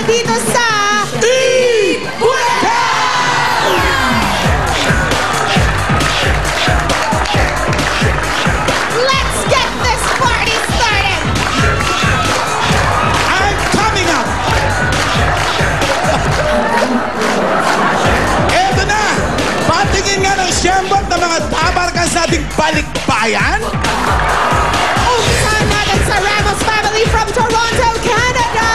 dito sa Let's get this party started! I'm coming up! Eto na! Patingin nga ng siyembot ng mga tabarkas nating balikbayan. Umpisahan natin sa Ramos family from Toronto, Canada!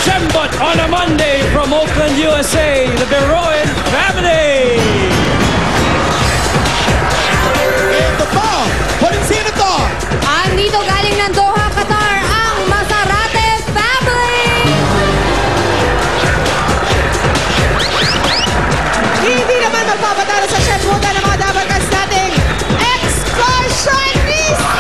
Shembot on a Monday from Oakland, USA, the Beroen family! Ito po! Sino to? Andito galing ng Doha, Qatar, ang Masarate family! Hindi naman magpapatalo sa syembutan ng mga dabarkas nating excursionista!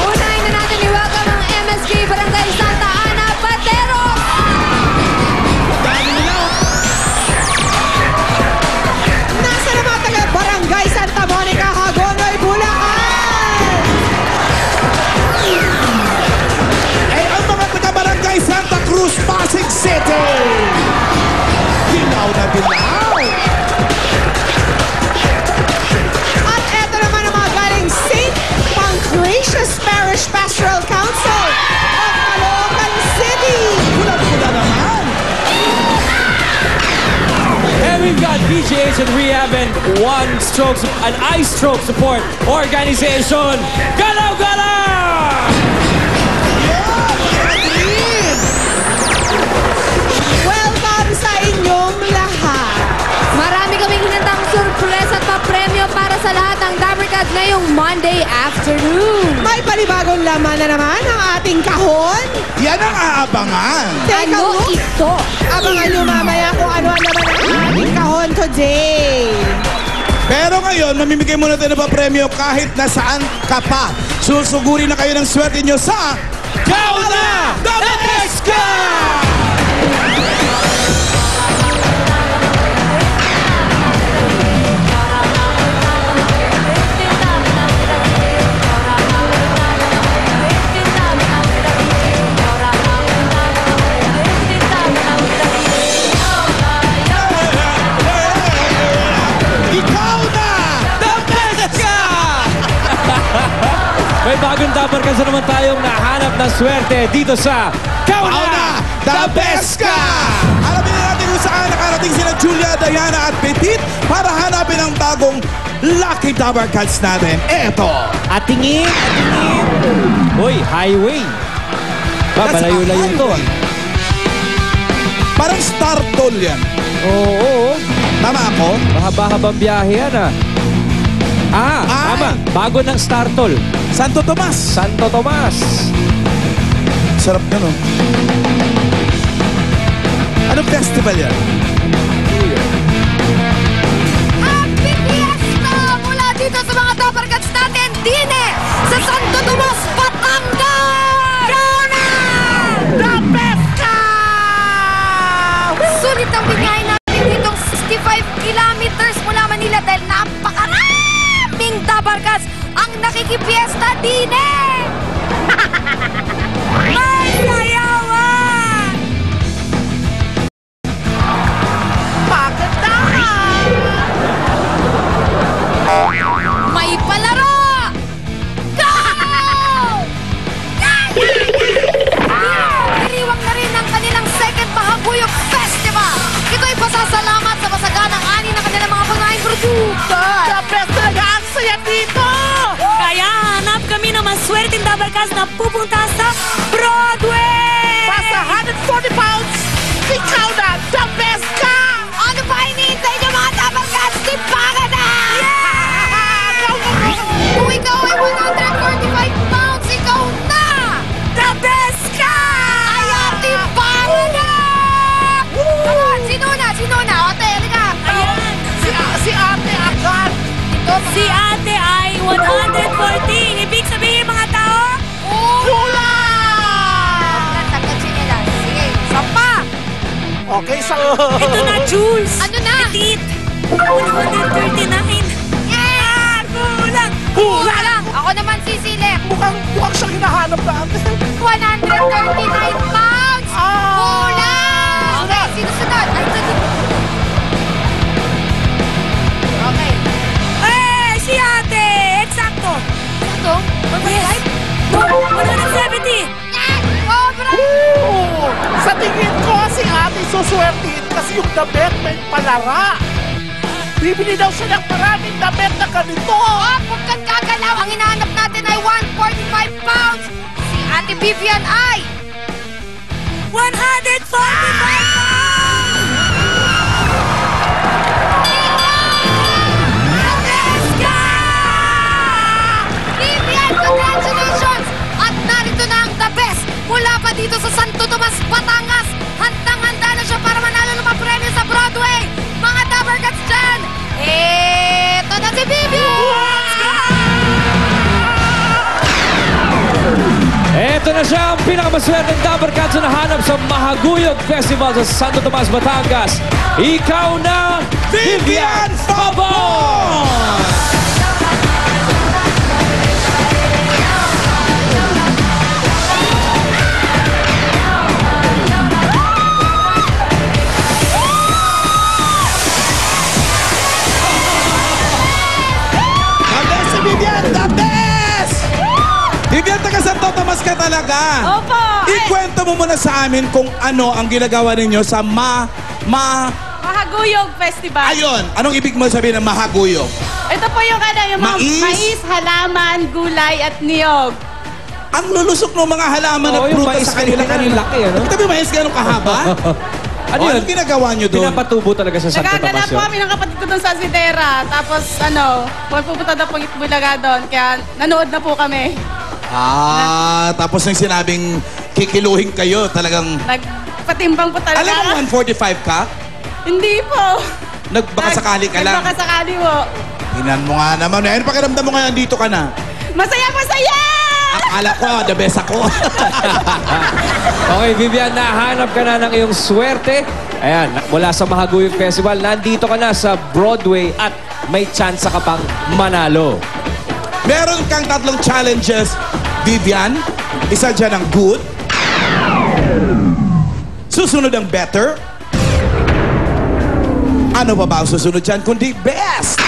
Unahin na natin i-welcome ang MSK Barangay Santa Ana Pateros! Nasa naman taga Barangay Santa Monica, Hagonoy, Bulacan! Eh, ang mga taga-barangay Santa Cruz, Pasig City! Dilaw na dilaw! At eto naman ang mga galing St. Pancratius Parish Pastoral Council of Caloocan City! Pula-pula naman! And we've got PGH and Rehab and an ice stroke support organization. Galaw Galaw! Welcome sa inyong lahat! Marami kaming hinandang surpresa at papremyo para sa lahat ng Dabarkads ngayong Monday afternoon. May panibagong laman na naman ang ating kahon. Yan ang aabangan! Ano ito? Abangan nyo mamaya kung ano ang laman ng ating kahon today. Pero ngayon, mamimigay muna tayo ng papremyo kahit nasaan ka pa. Susuguri na kayo ng swerte nyo sa Kauna Dabarkads! May bagong Dabarkads na naman tayong nahanap na swerte dito sa Kauna The Best Ka! Alamin na natin kung saan nakarating sila Julia, Diana at Petit para hanapin ang bagong Lucky Dabarkads natin. Eto! At tingin! Uy, highway! Malayo-layo to. Parang Star Toll yan. Oo. Tama ako? Mahaba-habang biyahe yan ah. Tama. Bago ng Star Toll. Santo Tomas. Santo Tomas. Sarap na, no? Anong festival yan? Happy Fiesta mula dito sa mga Dabarkads natin din sa Santo Tomas, Batangas! Kauna! The Best Ka! Sulit ang bigay natin ditong 65 kilometers mula Manila dahil napakaraming Dabarkads ang nakikipiesta din May sayawan! Pagandahan! May palaro! Go! Iniwang na rin ang kanilang second Mahaguyok Festival. Ito'y pasasalamat sa masaganang ani ng kanilang mga pangahing produkto. The best talaga ang saya dito! Kaya hanap kami ng maswerteng Dabarkads na pupunta sa Broadway! Basta 140 pounds, ikaw na, the best ka! Ano pa hinihintay niyo mga Dabarkads? Tipaga na! Kung ikaw ay 145 pounds, ikaw na! The best ka! Kaya tipaga na! Come on, sino na? Ate, halika! Ayan! Si ate agad! Ito, Si ate ay 140. Ibig sabihin mga tao, Tagkat sinilas. Sige, sampa! Okay, sa... ito na Jules. Ano na? Petit. 139. Yeah! Kulang. Kulang! Ako Ako naman sisilip. Mukhang siyang hinahanap natin. 139 pounds! Kulang! Okay, sino sunod? Ay, okay. Eh, si ate! Eksakto! Ito? Yes! 170! Yes! Sobra! Sa tingin ko, si ate suswertihin kasi yung damit may palara. Bibili daw siya ng maraming damit na ganito. Oh, pagkat gagalaw, ang hinahanap natin ay 145 pounds! Si Ate Vivian ay 145 pounds! Let's go! Vivian, congratulations! At narito na ang the best mula pa dito sa Santo Tomas, Batangas. Handang-handa na siya para manalo ng mga premyo sa Broadway. Mga Dabarkats dyan, eto na si Vivian! Ito na siya ang pinakamaswerteng Dabarkats na nahanap sa Mahaguyog Festival sa Santo Tomas, Batangas. Ikaw na, Vivian Fabon! The best si Vivian! The best! Vivian, taga Santo Tomas ka talaga. Opo. Ikwento mo muna sa amin kung ano ang ginagawa ninyo sa Mahaguyog Festival. Ayun, anong ibig mo sabihin ng mahaguyog? Ito po yung yung mga Mais? mais, halaman, gulay at niyog. Ang lulusok ng mga halaman Oo, na yung prutas mais sa kanila kanina, kanila. laki, ano? Kita mo yung mais gano'ng kahaba? Ano O, yun? anong ginagawa nyo doon? Pinapatubo talaga sa Santo Nagagala Tomas po yun. kami ng kapatid ko doon sa Sidera. Tapos pupunta na po Bulaga doon. Kaya nanood na po kami. Tapos nang sinabing kikiluhin kayo, talagang... Nagpatimbang po talaga. Alam mo 145 ka? Hindi po. Nagbakasakali ka lang. Nagbakasakali po. Tingnan mo nga naman. Ano pakiramdam mo ngayon dito ka na? Masaya, masaya! Akala ko, the best ako. Okay, Vivian, nahanap ka na ng iyong swerte. Ayan, mula sa Mahaguyog Festival, nandito ka na sa Broadway at may chance ka pang manalo. Meron kang tatlong challenges, Vivian. Isa dyan ang good. Susunod ang better. Ano pa ba ang susunod dyan kundi best?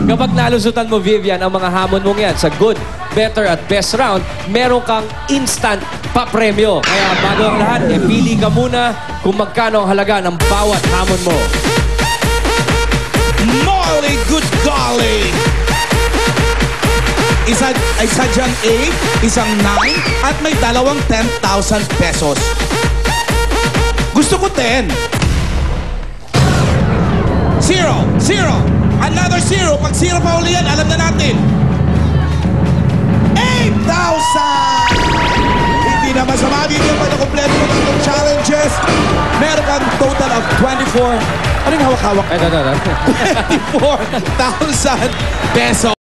Kapag nalusutan mo, Vivian, ang mga hamon mong yan sa good, better at best round, meron kang instant papremyo. Kaya bago ang lahat, pili ka muna kung magkano ang halaga ng bawat hamon mo. Molly, good golly! Isa dyan 8, isang 9, at may dalawang 10,000 pesos. Gusto ko 10. 0, 0, another 0. Pag 0 pa uli yan, alam na natin. 8,000! Hindi na masama. Bibigyan pa na kompleto mo ng challenges. Meron kang total of 24. Ano yung hawak-hawak? Ito. 24,000 pesos.